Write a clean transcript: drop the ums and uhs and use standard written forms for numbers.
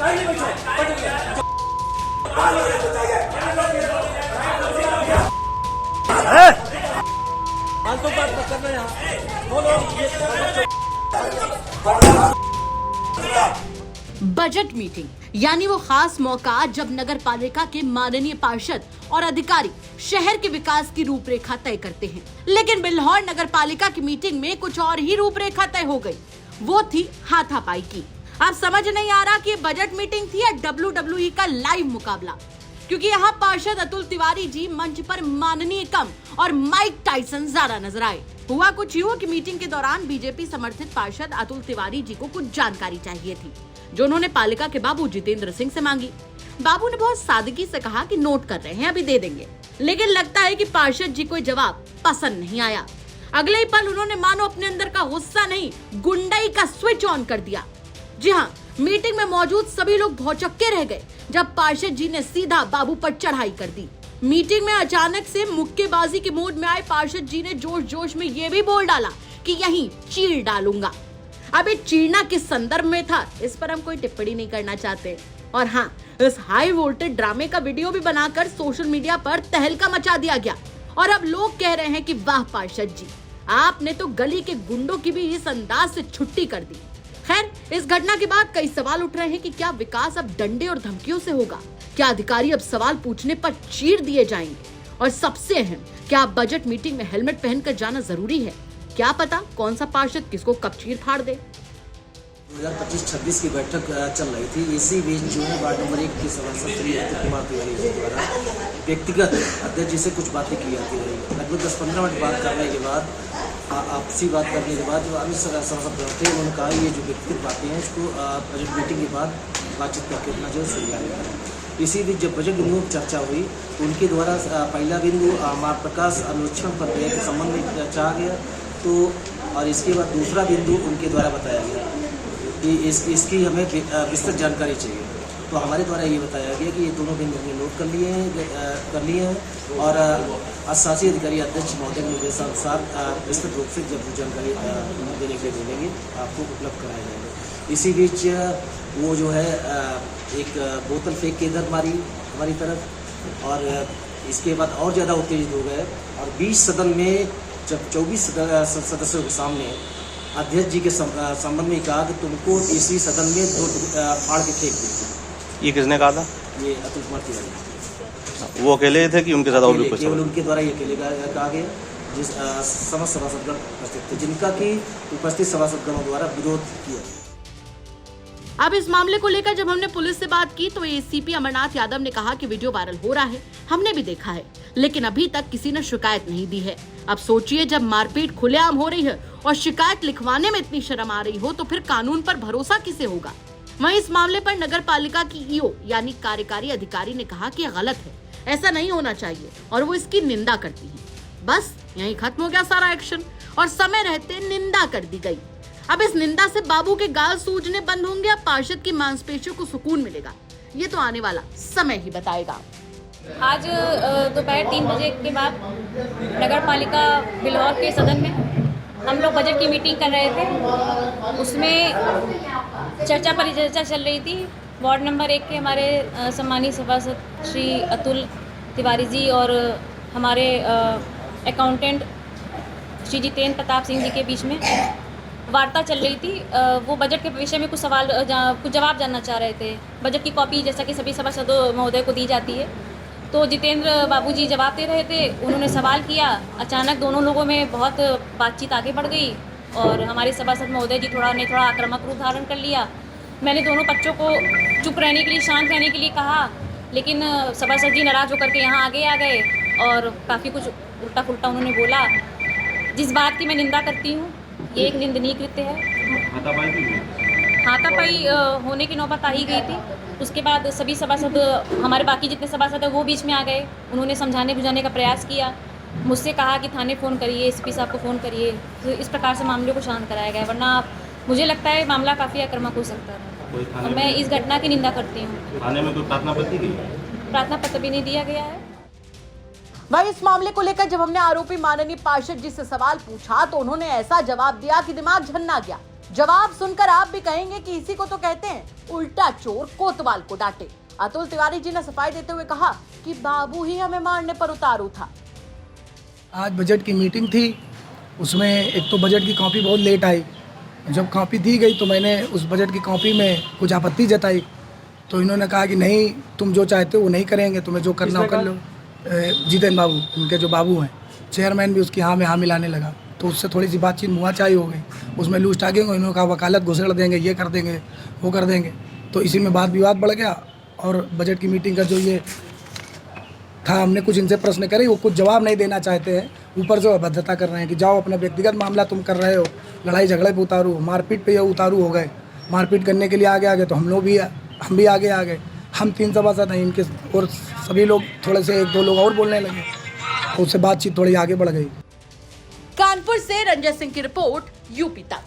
फालतू बात मत करना यहाँ। बोलो बजट मीटिंग यानी वो खास मौका जब नगर पालिका के माननीय पार्षद और अधिकारी शहर के विकास की रूपरेखा तय करते हैं। लेकिन बिल्हौर नगर पालिका की मीटिंग में कुछ और ही रूपरेखा तय हो गई। वो थी हाथापाई की। अब समझ नहीं आ रहा कि ये बजट मीटिंग थी या WWE का लाइव मुकाबला, क्योंकि यहाँ पार्षद अतुल तिवारी जी मंच पर माननीय कम और माइक टाइसन ज्यादा नजर आए। हुआ कुछ यूं कि मीटिंग के दौरान बीजेपी समर्थित पार्षद अतुल तिवारी जी को कुछ जानकारी चाहिए थी, जो उन्होंने पालिका के बाबू जितेंद्र सिंह से मांगी। बाबू ने बहुत सादगी से कहा कि नोट कर रहे हैं, अभी दे देंगे। लेकिन लगता है कि पार्षद जी को जवाब पसंद नहीं आया। अगले ही पल उन्होंने मानो अपने अंदर का गुस्सा नहीं, गुंडई का स्विच ऑन कर दिया। जी हाँ, मीटिंग में मौजूद सभी लोग भौचक्के रह गए जब पार्षद जी ने सीधा बाबू पर चढ़ाई कर दी। मीटिंग में अचानक से मुक्केबाजी के मूड में आए पार्षद जी ने जोश जोश में ये भी बोल डाला कि यहीं चीर डालूंगा। अब ये चीरना किस संदर्भ में था, इस पर हम कोई टिप्पणी नहीं करना चाहते। और हाँ, इस हाई वोल्टेज ड्रामे का वीडियो भी बनाकर सोशल मीडिया पर तहलका मचा दिया गया और अब लोग कह रहे हैं कि वाह पार्षद जी, आपने तो गली के गुंडों की भी इस अंदाज से छुट्टी कर दी। खैर, इस घटना के बाद कई सवाल उठ रहे हैं कि क्या विकास अब डंडे और धमकियों से होगा? क्या अधिकारी अब सवाल पूछने पर चीर दिए जाएंगे? और सबसे अहम, क्या बजट मीटिंग में हेलमेट पहनकर जाना जरूरी है? क्या पता कौन सा पार्षद किसको कब चीर फाड़ दे। 2025-26 की बैठक चल रही थी। इसी बीच जो है वार्ड नंबर 1 की सभासद श्री अतुल कुमार तिवारी जी द्वारा व्यक्तिगत अध्यक्ष जी से कुछ बातें की जाती रही। लगभग 10-15 मिनट बात करने के बाद, आपसी बात करने के बाद जो अन्य सभासद थे उन्होंने कहा ये जो व्यक्तिगत बातें हैं इसको बजट मीटिंग के बाद बातचीत करके अपना जो सुलझाया गया। इसी बीच जब बजट बिंदुओं की चर्चा हुई तो उनके द्वारा पहला बिंदु मार्ग प्रकाश अनुच्छेद पर के संबंध में चाहा गया, तो और इसके बाद दूसरा बिंदु उनके द्वारा बताया गया कि इसकी हमें विस्तृत जानकारी चाहिए। तो हमारे द्वारा ये बताया गया कि ये दोनों बिंदु हमने नोट कर लिए हैं और शासी अधिकारी अध्यक्ष महोदय के निर्देशानुसार विस्तृत रूप से जब जानकारी देने के लिए बोलेंगे आपको उपलब्ध कराया जाएगा। इसी बीच वो जो है एक बोतल फेंक के इधर मारी हमारी तरफ और इसके बाद और ज़्यादा उत्तेजित हो गए और 20 सदन में जब 24 सदस्यों के सामने अध्यक्ष जी के संबंध में कहा कि तुमको इसी सदन में 2 फाड़ के फेंक देंगे। ये किसने कहा था? ये अतुल कुमार तिवारी। वो अकेले थे कि उनके साथ और भी कुछ? केवल उनके द्वारा ये अकेले कहा गया, जिस समस्त सभासदगण उपस्थित थे, जिनका कि उपस्थित सभासदगणों द्वारा विरोध किया। अब इस मामले को लेकर जब हमने पुलिस से बात की तो एसीपी अमरनाथ यादव ने कहा कि वीडियो वायरल हो रहा है, हमने भी देखा है, लेकिन अभी तक किसी ने शिकायत नहीं दी है। अब सोचिए, जब मारपीट खुलेआम हो रही है और शिकायत लिखवाने में इतनी शर्म आ रही हो तो फिर कानून पर भरोसा किसे होगा? वहीं इस मामले पर नगर पालिका की ईओ यानी कार्यकारी अधिकारी ने कहा कि गलत है, ऐसा नहीं होना चाहिए और वो इसकी निंदा करती है। बस यहीं खत्म हो गया सारा एक्शन और समय रहते निंदा कर दी गई। अब इस निंदा से बाबू के गाल सूजने बंद होंगे या पार्षद की मांसपेशियों को सुकून मिलेगा, ये तो आने वाला समय ही बताएगा। आज दोपहर 3 बजे के बाद नगर पालिका बिल्हौर के सदन में हम लोग बजट की मीटिंग कर रहे थे। उसमें चर्चा परिचर्चा चल रही थी। वार्ड नंबर 1 के हमारे सम्मानित सभासद श्री अतुल तिवारी जी और हमारे अकाउंटेंट श्री जितेंद्र प्रताप सिंह जी के बीच में वार्ता चल रही थी। वो बजट के विषय में कुछ जवाब जानना चाह रहे थे। बजट की कॉपी जैसा कि सभी सभासदों महोदय को दी जाती है, तो जितेंद्र बाबूजी जवाब दे रहे थे। उन्होंने सवाल किया, अचानक दोनों लोगों में बहुत बातचीत आगे बढ़ गई और हमारे सभासद महोदय जी थोड़ा आक्रामक रूप धारण कर लिया। मैंने दोनों बच्चों को चुप रहने के लिए, शांत रहने के लिए कहा, लेकिन सभासद जी नाराज़ होकर के यहाँ आगे आ गए और काफ़ी कुछ उल्टा पुल्टा उन्होंने बोला, जिस बात की मैं निंदा करती हूँ। ये एक निंदनीय कृत्य है। हाथापाई होने की नौबत आ ही गई थी। उसके बाद सभी सभासद, हमारे बाकी जितने सभासद हैं वो बीच में आ गए। उन्होंने समझाने बुझाने का प्रयास किया, मुझसे कहा कि थाने फ़ोन करिए, एसपी साहब को फ़ोन करिए। तो इस प्रकार से मामले को शांत कराया गया, वरना मुझे लगता है मामला काफ़ी आक्रामक हो सकता है और मैं इस घटना की निंदा करती हूँ। थाने में कोई प्रार्थना पत्र की? प्रार्थना पत्र भी नहीं दिया गया है। वहीं इस मामले को लेकर जब हमने आरोपी माननीय पार्षद जी से सवाल पूछा तो उन्होंने ऐसा जवाब दिया कि दिमाग झन्ना गया। जवाब सुनकर आप भी कहेंगे कि इसी को तो कहते हैं उल्टा चोर कोतवाल को डांटे। अतुल तिवारी जी ने सफाई देते हुए कहा कि बाबू ही हमें मारने पर उतारू था। आज बजट की मीटिंग थी, उसमें एक तो बजट की कॉपी बहुत लेट आई। जब कॉपी दी गई तो मैंने उस बजट की कॉपी में कुछ आपत्ति जताई, तो इन्होंने कहा कि नहीं, तुम जो चाहते हो वो नहीं करेंगे, तुम्हें जो करना हो कर लो। जितेंद्र बाबू, उनके जो बाबू हैं, चेयरमैन भी उसकी हाँ में हाँ मिलाने लगा, तो उससे थोड़ी सी बातचीत मुआचाई हो गई। उसमें लूज टागिंग, इन्होंने कहा वकालत घुसेड़ देंगे, ये कर देंगे, वो कर देंगे, तो इसी में वाद विवाद बढ़ गया। और बजट की मीटिंग का जो ये था, हमने कुछ इनसे प्रश्न करे, वो कुछ जवाब नहीं देना चाहते हैं। ऊपर से अभद्रता कर रहे हैं कि जाओ अपना व्यक्तिगत मामला तुम कर रहे हो, लड़ाई झगड़े पे उतारू, मारपीट पे ये उतारू हो गए। मारपीट करने के लिए आगे तो हम भी आगे आ गए। हम 3 सभासद हैं, इनके और सभी लोग थोड़े से 1-2 लोग और बोलने लगे, उससे बातचीत थोड़ी आगे बढ़ गई। कानपुर से रंजय सिंह की रिपोर्ट, यूपी तक।